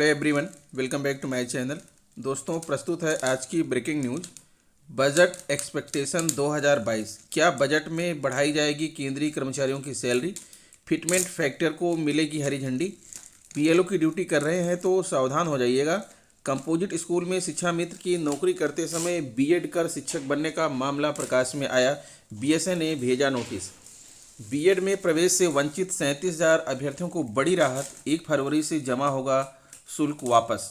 Hello everyone, welcome back to my channel. दोस्तों, प्रस्तुत है आज की ब्रेकिंग न्यूज़। Budget expectation 2022। क्या बजट में बढ़ाई जाएगी केंद्रीय कर्मचारियों की सैलरी? फिटमेंट फैक्टर को मिलेगी हरी झंडी। बीएलओ की ड्यूटी कर रहे हैं तो सावधान हो जाइएगा। कंपोजिट स्कूल में शिक्षा मित्र की नौकरी करते समय बीएड कर शिक्षक बनने का मामला प्रकाश में आया। बीएसए ने भेजा नोटिस। बीएड में प्रवेश से वंचित 37,000 अभ्यर्थियों को बड़ी राहत। 1 फरवरी से जमा होगा शुल्क वापस।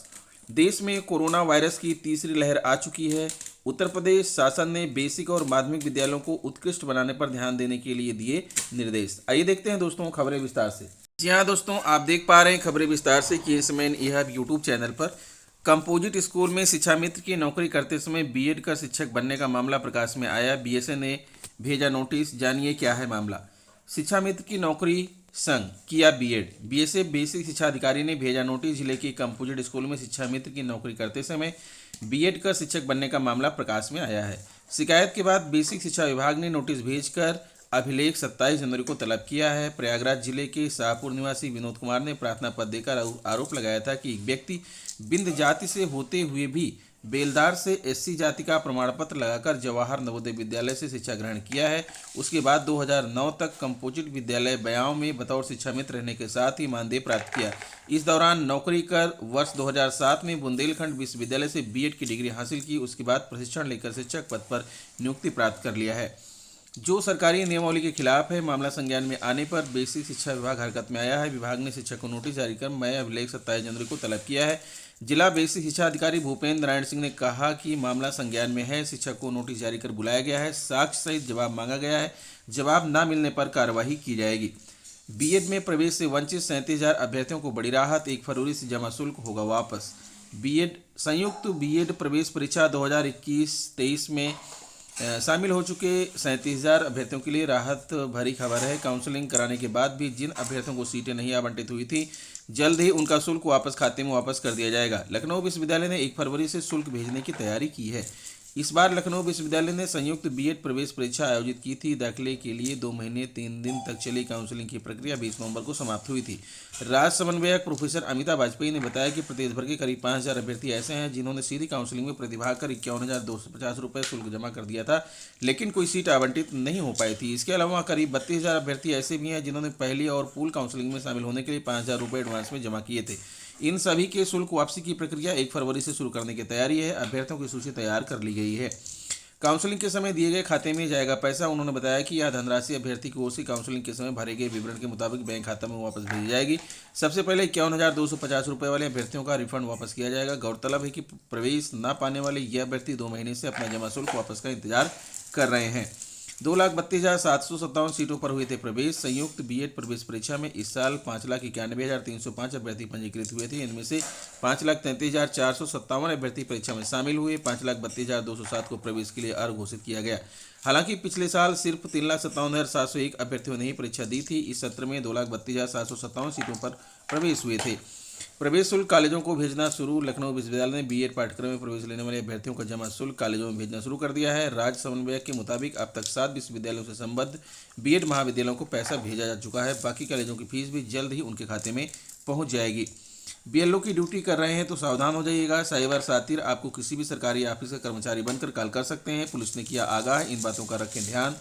देश में कोरोना वायरस की तीसरी लहर आ चुकी है। उत्तर प्रदेश शासन ने बेसिक और माध्यमिक विद्यालयों को उत्कृष्ट बनाने पर ध्यान देने के लिए दिए निर्देश। आइए देखते हैं दोस्तों खबरें विस्तार से। जी हाँ दोस्तों, आप देख पा रहे हैं खबरें विस्तार से कि इसमें यह यूट्यूब चैनल पर कंपोजिट स्कूल में शिक्षा मित्र की नौकरी करते समय बीएड का शिक्षक बनने का मामला प्रकाश में आया। बीएसए ने भेजा नोटिस। जानिए क्या है मामला। शिक्षा मित्र की नौकरी संग किया बीएड। बीएसए बेसिक शिक्षा अधिकारी ने भेजा नोटिस। जिले के कंपोजिट स्कूल में शिक्षा मित्र की नौकरी करते समय बीएड का शिक्षक बनने का मामला प्रकाश में आया है। शिकायत के बाद बेसिक शिक्षा विभाग ने नोटिस भेजकर अभिलेख 27 जनवरी को तलब किया है। प्रयागराज जिले के शाहपुर निवासी विनोद कुमार ने प्रार्थना पत्र देकर आरोप लगाया था कि एक व्यक्ति बिंद जाति से होते हुए भी बेलदार से एससी जाति का प्रमाण पत्र लगाकर जवाहर नवोदय विद्यालय से शिक्षा ग्रहण किया है। उसके बाद 2009 तक कंपोजिट विद्यालय बयाओं में बतौर शिक्षा मित्र रहने के साथ ही मानदेय प्राप्त किया। इस दौरान नौकरी कर वर्ष 2007 में बुंदेलखंड विश्वविद्यालय से बीएड की डिग्री हासिल की। उसके बाद प्रशिक्षण लेकर शिक्षक पद पर नियुक्ति प्राप्त कर लिया है, जो सरकारी नियमावली के खिलाफ है। मामला संज्ञान में आने पर बेसिक शिक्षा विभाग हरकत में आया है। विभाग ने शिक्षक को नोटिस जारी कर मैं अभिलेख 27 जनवरी को तलब किया है। जिला बेसिक शिक्षा अधिकारी भूपेंद्र नारायण सिंह ने कहा कि मामला संज्ञान में है। शिक्षक को नोटिस जारी कर बुलाया गया है। साक्ष्य सहित जवाब मांगा गया है। जवाब न मिलने पर कार्रवाई की जाएगी। बीएड में प्रवेश से वंचित 37,000 अभ्यर्थियों को बड़ी राहत। 1 फरवरी से जमा शुल्क होगा वापस। बीएड संयुक्त बीएड प्रवेश परीक्षा 2021-23 में शामिल हो चुके 37,000 अभ्यर्थियों के लिए राहत भरी खबर है। काउंसलिंग कराने के बाद भी जिन अभ्यर्थियों को सीटें नहीं आवंटित हुई थी, जल्द ही उनका शुल्क वापस खाते में वापस कर दिया जाएगा। लखनऊ विश्वविद्यालय ने 1 फरवरी से शुल्क भेजने की तैयारी की है। इस बार लखनऊ विश्वविद्यालय ने संयुक्त बीएड प्रवेश परीक्षा आयोजित की थी। दाखिले के लिए 2 महीने 3 दिन तक चली काउंसलिंग की प्रक्रिया 20 नवंबर को समाप्त हुई थी। राज्य समन्वयक प्रोफेसर अमिता वाजपेयी ने बताया कि प्रदेश भर के करीब 5,000 अभ्यर्थी ऐसे हैं जिन्होंने सीधी काउंसलिंग में प्रतिभाग कर 51,250 रुपये शुल्क जमा कर दिया था, लेकिन कोई सीट आवंटित नहीं हो पाई थी। इसके अलावा करीब 32,000 अभ्यर्थी ऐसे भी हैं जिन्होंने पहली और पूल काउंसलिंग में शामिल होने के लिए 5,000 रुपये एडवांस में जमा किए थे। इन सभी के शुल्क वापसी की प्रक्रिया 1 फरवरी से शुरू करने की तैयारी है। अभ्यर्थियों की सूची तैयार कर ली गई है। काउंसलिंग के समय दिए गए खाते में जाएगा पैसा। उन्होंने बताया कि यह धनराशि अभ्यर्थी की ओर से काउंसलिंग के समय भरे गए विवरण के मुताबिक बैंक खाता में वापस भेजी जाएगी। सबसे पहले 51,250 रुपये वाले अभ्यर्थियों का रिफंड वापस किया जाएगा। गौरतलब है कि प्रवेश न पाने वाले ये अभ्यर्थी 2 महीने से अपना जमा शुल्क वापस का इंतजार कर रहे हैं। 2,32,757 सीटों पर हुए थे प्रवेश। संयुक्त बीएड प्रवेश परीक्षा में इस साल 5,91,305 अभ्यर्थी पंजीकृत हुए थे। इनमें से 5,33,457 अभ्यर्थी परीक्षा में शामिल हुए। 5,32,207 को प्रवेश के लिए अर्ह घोषित किया गया। हालांकि पिछले साल सिर्फ 3,57,701 अभ्यर्थियों ने ही परीक्षा दी थी। इस सत्र में 2,32,757 सीटों पर प्रवेश हुए थे। प्रवेश शुल्क कॉलेजों को भेजना शुरू। लखनऊ विश्वविद्यालय ने बीएड पाठ्यक्रम में प्रवेश लेने वाले अभ्यर्थियों का जमा शुल्क कॉलेजों में भेजना शुरू कर दिया है। राज्य समन्वयक के मुताबिक अब तक 7 विश्वविद्यालयों से संबद्ध बीएड महाविद्यालयों को पैसा भेजा जा चुका है। बाकी कॉलेजों की फीस भी जल्द ही उनके खाते में पहुंच जाएगी। बीएलओ की ड्यूटी कर रहे हैं तो सावधान हो जाइएगा। साइबर सातिर आपको किसी भी सरकारी ऑफिस का कर्मचारी बनकर कॉल कर सकते हैं। पुलिस ने किया आगाह। इन बातों का रखें ध्यान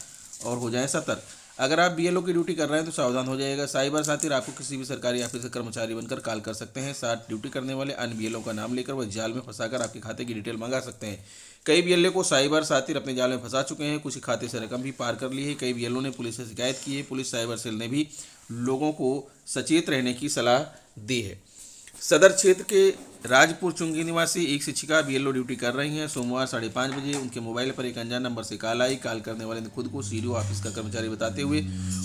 और हो जाएं सतर्क। अगर आप बीएलओ की ड्यूटी कर रहे हैं तो सावधान हो जाइएगा। साइबर सातिर आपको किसी भी सरकारी ऑफिस का कर्मचारी बनकर कॉल कर सकते हैं। साथ ड्यूटी करने वाले अन्य बीएलओ का नाम लेकर वह जाल में फंसाकर आपके खाते की डिटेल मंगा सकते हैं। कई बीएलओ को साइबर सातिर अपने जाल में फंसा चुके हैं। कुछ खाते से रकम भी पार कर ली है। कई बीएलओ ने पुलिस से शिकायत की है। पुलिस साइबर सेल ने भी लोगों को सचेत रहने की सलाह दी है। सदर क्षेत्र के राजपुर चुंगी निवासी एक शिक्षिका बीएलओ ड्यूटी कर रही हैं। सोमवार 5:30 बजे उनके मोबाइल पर एक अनजान नंबर से कॉल आई। कॉल करने वाले ने खुद को सीडीओ ऑफिस का कर्मचारी बताते हुए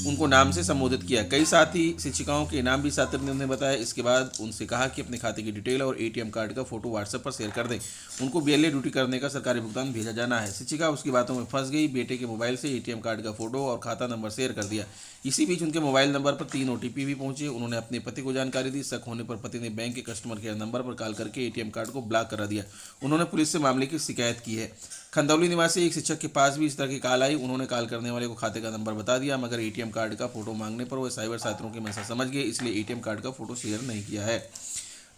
उनको नाम से संबोधित किया। कई साथी शिक्षिकाओं के नाम भी छात्र ने उन्हें बताया। इसके बाद उनसे कहा कि अपने खाते की डिटेल और एटीएम कार्ड का फोटो व्हाट्सएप पर शेयर कर दें। उनको बीएलओ ड्यूटी करने का सरकारी भुगतान भेजा जाना है। शिक्षिका उसकी बातों में फंस गई। बेटे के मोबाइल से एटीएम कार्ड का फोटो और खाता नंबर शेयर कर दिया। इसी बीच उनके मोबाइल नंबर पर 3 ओटीपी भी पहुंचे। उन्होंने अपने पति को जानकारी दी। शक होने पर पति ने बैंक के कस्टमर केयर नंबर पर कॉल करके एटीएम कार्ड को ब्लॉक करा दिया। उन्होंने पुलिस से मामले की शिकायत की है। खंदौली निवासी एक शिक्षक के पास भी इस तरह की कॉल आई। उन्होंने कॉल करने वाले को खाते का नंबर बता दिया, मगर एटीएम कार्ड का फोटो मांगने पर वह साइबर साथियों की मंशा समझ गए, इसलिए एटीएम कार्ड का फोटो शेयर नहीं किया है।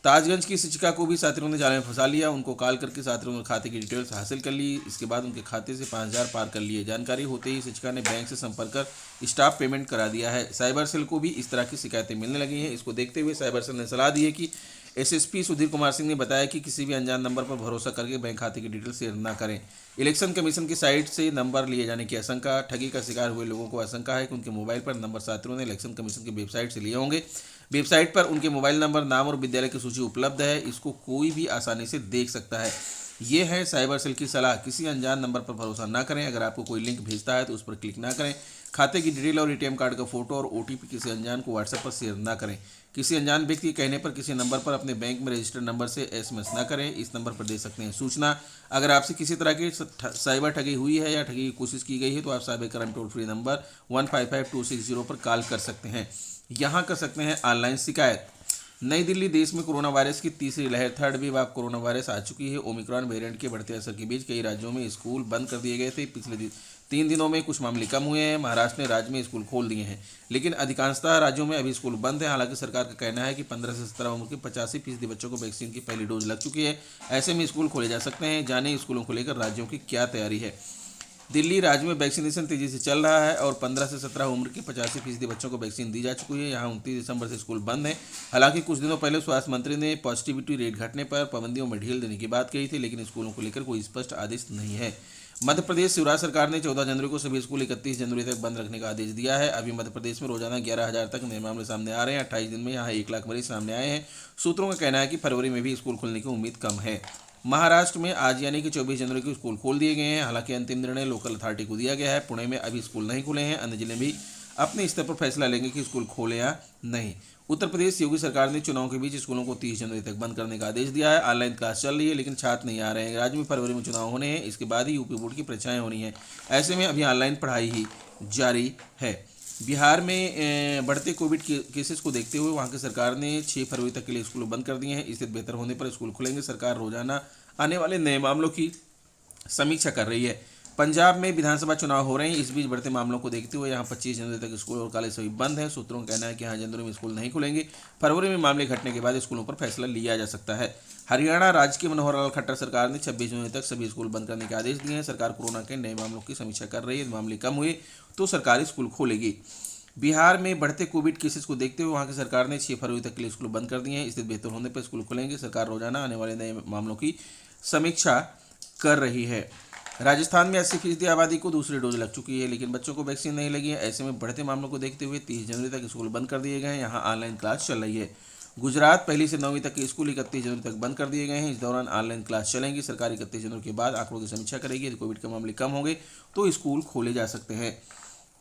ताजगंज की शिक्षिका को भी साथियों ने जाल में फंसा लिया। उनको कॉल करके साथियों ने खाते की डिटेल्स हासिल कर ली। इसके बाद उनके खाते से 5,000 पार कर लिए। जानकारी होते ही शिक्षिका ने बैंक से संपर्क कर स्टाफ पेमेंट करा दिया है। साइबर सेल को भी इस तरह की शिकायतें मिलने लगी हैं। इसको देखते हुए साइबर सेल ने सलाह दी है कि एसएसपी सुधीर कुमार सिंह ने बताया कि किसी भी अनजान नंबर पर भरोसा करके बैंक खाते की डिटेल शेयर न करें। इलेक्शन कमीशन की साइट से नंबर लिए जाने की आशंका। ठगी का शिकार हुए लोगों को आशंका है कि उनके मोबाइल पर नंबर साथियों ने इलेक्शन कमीशन की वेबसाइट से लिए होंगे। वेबसाइट पर उनके मोबाइल नंबर, नाम और विद्यालय की सूची उपलब्ध है। इसको कोई भी आसानी से देख सकता है। ये है साइबर सेल की सलाह। किसी अनजान नंबर पर भरोसा ना करें। अगर आपको कोई लिंक भेजता है तो उस पर क्लिक ना करें। खाते की डिटेल और एटीएम कार्ड का फोटो और ओटीपी किसी अनजान को व्हाट्सएप पर शेयर ना करें। किसी अनजान व्यक्ति के कहने पर किसी नंबर पर अपने बैंक में रजिस्टर्ड नंबर से एसएमएस ना करें। इस नंबर पर दे सकते हैं सूचना। अगर आपसे किसी तरह की साइबर ठगी हुई है या ठगी की कोशिश की गई है तो आप cyber crime toll free number 155260 पर कॉल कर सकते हैं। यहाँ कर सकते हैं ऑनलाइन शिकायत। नई दिल्ली, देश में कोरोना वायरस की तीसरी लहर, third wave of corona virus आ चुकी है। ओमिक्रॉन वेरिएंट के बढ़ते असर के बीच कई राज्यों में स्कूल बंद कर दिए गए थे। पिछले 3 दिनों में कुछ मामले कम हुए हैं। महाराष्ट्र ने राज्य में स्कूल खोल दिए हैं, लेकिन अधिकांशतः राज्यों में अभी स्कूल बंद है। हालांकि सरकार का कहना है कि 15 से 17 उम्र के 85% बच्चों को वैक्सीन की पहली डोज लग चुकी है। ऐसे में स्कूल खोले जा सकते हैं। जाने स्कूलों को लेकर राज्यों की क्या तैयारी है। दिल्ली राज्य में वैक्सीनेशन तेजी से चल रहा है और 15 से 17 उम्र के 85% बच्चों को वैक्सीन दी जा चुकी है। यहाँ 29 दिसंबर से स्कूल बंद है। हालांकि कुछ दिनों पहले स्वास्थ्य मंत्री ने पॉजिटिविटी रेट घटने पर पाबंदियों में ढील देने की बात कही थी, लेकिन स्कूलों को लेकर कोई स्पष्ट आदेश नहीं है। मध्य प्रदेश शिवराज सरकार ने 14 जनवरी को सभी स्कूल 31 जनवरी तक बंद रखने का आदेश दिया है। अभी मध्य प्रदेश में रोजाना 11,000 तक नए मामले सामने आ रहे हैं। 28 दिन में यहाँ 1 लाख मरीज सामने आए हैं। सूत्रों का कहना है कि फरवरी में भी स्कूल खुलने की उम्मीद कम है। महाराष्ट्र में आज यानी कि 24 जनवरी को स्कूल खोल दिए गए हैं। हालांकि अंतिम निर्णय लोकल अथॉरिटी को दिया गया है। पुणे में अभी स्कूल नहीं खुले हैं। अन्य जिले भी अपने स्तर पर फैसला लेंगे कि स्कूल खोले या नहीं। उत्तर प्रदेश योगी सरकार ने चुनाव के बीच स्कूलों को 30 जनवरी तक बंद करने का आदेश दिया है। ऑनलाइन क्लास चल रही है, लेकिन छात्र नहीं आ रहे हैं। राज्य में फरवरी में चुनाव होने हैं, इसके बाद ही यूपी बोर्ड की परीक्षाएं होनी है। ऐसे में अभी ऑनलाइन पढ़ाई ही जारी है। बिहार में बढ़ते कोविड केसेस को देखते हुए वहां की सरकार ने 6 फरवरी तक के लिए स्कूल बंद कर दिए हैं। स्थिति बेहतर होने पर स्कूल खुलेंगे। सरकार रोजाना आने वाले नए मामलों की समीक्षा कर रही है। पंजाब में विधानसभा चुनाव हो रहे हैं। इस बीच बढ़ते मामलों को देखते हुए यहाँ 25 जनवरी तक स्कूल और कॉलेज सभी बंद हैं। सूत्रों का कहना है कि यहाँ जनवरी में स्कूल नहीं खुलेंगे। फरवरी में मामले घटने के बाद स्कूलों पर फैसला लिया जा सकता है। हरियाणा राज्य की मनोहर लाल खट्टर सरकार ने 26 जनवरी तक सभी स्कूल बंद करने के आदेश दिए हैं। सरकार कोरोना के नए मामलों की समीक्षा कर रही है। मामले कम हुए तो सरकारी स्कूल खोलेगी। बिहार में बढ़ते कोविड केसेस को देखते हुए वहां की सरकार ने 6 फरवरी तक के लिए स्कूल बंद कर दिए हैं। स्थिति बेहतर होने पर स्कूल खुलेंगे। सरकार रोजाना आने वाले नए मामलों की समीक्षा कर रही है। राजस्थान में 80% आबादी को दूसरी डोज लग चुकी है, लेकिन बच्चों को वैक्सीन नहीं लगी है। ऐसे में बढ़ते मामलों को देखते हुए 30 जनवरी तक स्कूल बंद कर दिए गए हैं। यहाँ ऑनलाइन क्लास चल रही है। गुजरात 1 से 9वीं तक के स्कूल 31 जनवरी तक बंद कर दिए गए हैं। इस दौरान ऑनलाइन क्लास चलेंगी। सरकार 31 जनवरी के बाद आंकड़ों की समीक्षा करेगी। यदि कोविड के मामले कम होंगे तो स्कूल खोले जा सकते हैं।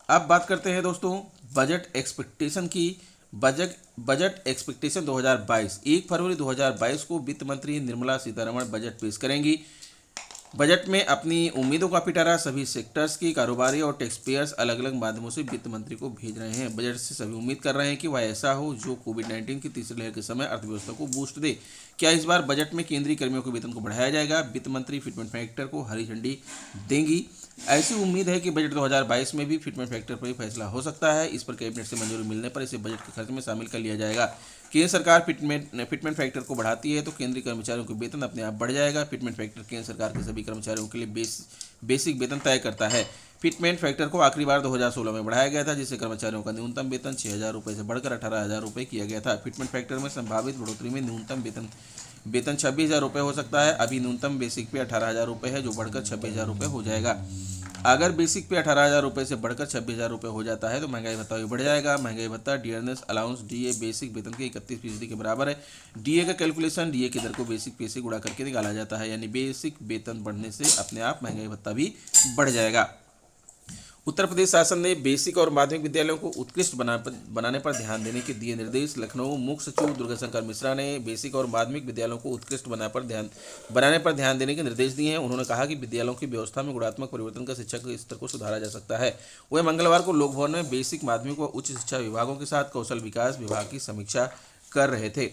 अब बात करते हैं दोस्तों बजट एक्सपेक्टेशन की। Budget expectation 2022। 1 फरवरी 2022 को वित्त मंत्री निर्मला सीतारमण बजट पेश करेंगी। बजट में अपनी उम्मीदों का पिटारा सभी सेक्टर्स की कारोबारी और टैक्स पेयर्स अलग अलग माध्यमों से वित्त मंत्री को भेज रहे हैं। बजट से सभी उम्मीद कर रहे हैं कि वह ऐसा हो जो कोविड-19 की तीसरी लहर के समय अर्थव्यवस्था को बूस्ट दे। क्या इस बार बजट में केंद्रीय कर्मियों के वेतन को बढ़ाया जाएगा? वित्त मंत्री फिटमेंट फैक्टर को हरी झंडी देंगी। ऐसी उम्मीद है कि बजट 2022 में भी फिटमेंट फैक्टर पर ही फैसला हो सकता है। इस पर कैबिनेट से मंजूरी मिलने पर इसे बजट के खर्च में शामिल कर लिया जाएगा। केंद्र सरकार फिटमेंट फैक्टर को बढ़ाती है तो केंद्रीय कर्मचारियों के वेतन अपने आप बढ़ जाएगा। फिटमेंट फैक्टर केंद्र सरकार के सभी कर्मचारियों के लिए बेसिक वेतन तय करता है। फिटमेंट फैक्टर को आखिरी बार 2016 में बढ़ाया गया था, जिससे कर्मचारियों का न्यूनतम वेतन 6,000 रुपये से बढ़कर 18,000 रुपये किया गया था। फिटमेंट फैक्टर में संभावित बढ़ोतरी में न्यूनतम वेतन 26,000 रुपये हो सकता है। अभी न्यूनतम बेसिक पे 18,000 रुपये है, जो बढ़कर 26,000 रुपये हो जाएगा। अगर बेसिक पे 18,000 रुपये से बढ़कर 26,000 रुपये हो जाता है तो महंगाई भत्ता भी बढ़ जाएगा। महंगाई भत्ता डियरनेस अलाउंस डीए बेसिक वेतन के 31% के बराबर है। डीए का कैलकुलेशन डीए की दर को बेसिक पे से गुणा करके निकाला जाता है, यानी बेसिक वेतन बढ़ने से अपने आप महंगाई भत्ता भी बढ़ जाएगा। उत्तर प्रदेश शासन ने बेसिक और माध्यमिक विद्यालयों को उत्कृष्ट बनाने पर ध्यान देने के दिए निर्देश। लखनऊ मुख्य सचिव दुर्गाशंकर मिश्रा ने बेसिक और माध्यमिक विद्यालयों को उत्कृष्ट बनाने पर ध्यान देने के निर्देश दिए हैं। उन्होंने कहा कि विद्यालयों की व्यवस्था में गुणात्मक परिवर्तन का शिक्षा के स्तर को सुधारा जा सकता है। वह मंगलवार को लोक भवन में बेसिक, माध्यमिक व उच्च शिक्षा विभागों के साथ कौशल विकास विभाग की समीक्षा कर रहे थे।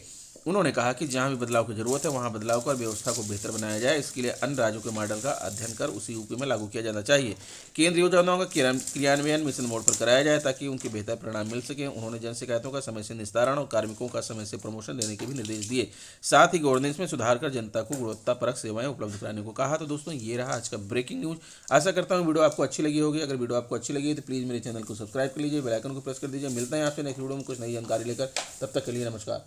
उन्होंने कहा कि जहां भी बदलाव की जरूरत है वहां बदलाव कर व्यवस्था को बेहतर बनाया जाए। इसके लिए अन्य राज्यों के मॉडल का अध्ययन कर उसी यूपी में लागू किया जाना चाहिए। केंद्र योजनाओं का क्रियान्वयन मिशन मोड पर कराया जाए ताकि उनके बेहतर परिणाम मिल सके। उन्होंने जन शिकायतों का समय से निस्तारण और कार्मिकों का समय से प्रमोशन देने के भी निर्देश दिए। साथ ही गवर्नेंस में सुधार कर जनता को गुणवत्तापरक सेवाएं उपलब्ध कराने को कहा। तो दोस्तों ये रहा आज का ब्रेकिंग न्यूज। आशा करता हूँ वीडियो आपको अच्छी लगी होगी। अगर वीडियो आपको अच्छी लगी तो प्लीज़ मेरे चैनल को सब्सक्राइब कर लीजिए, बेल आइकन को प्रेस कर दीजिए। मिलते हैं आपसे नेक्स्ट वीडियो में कुछ नई जानकारी लेकर। तब तक के लिए नमस्कार।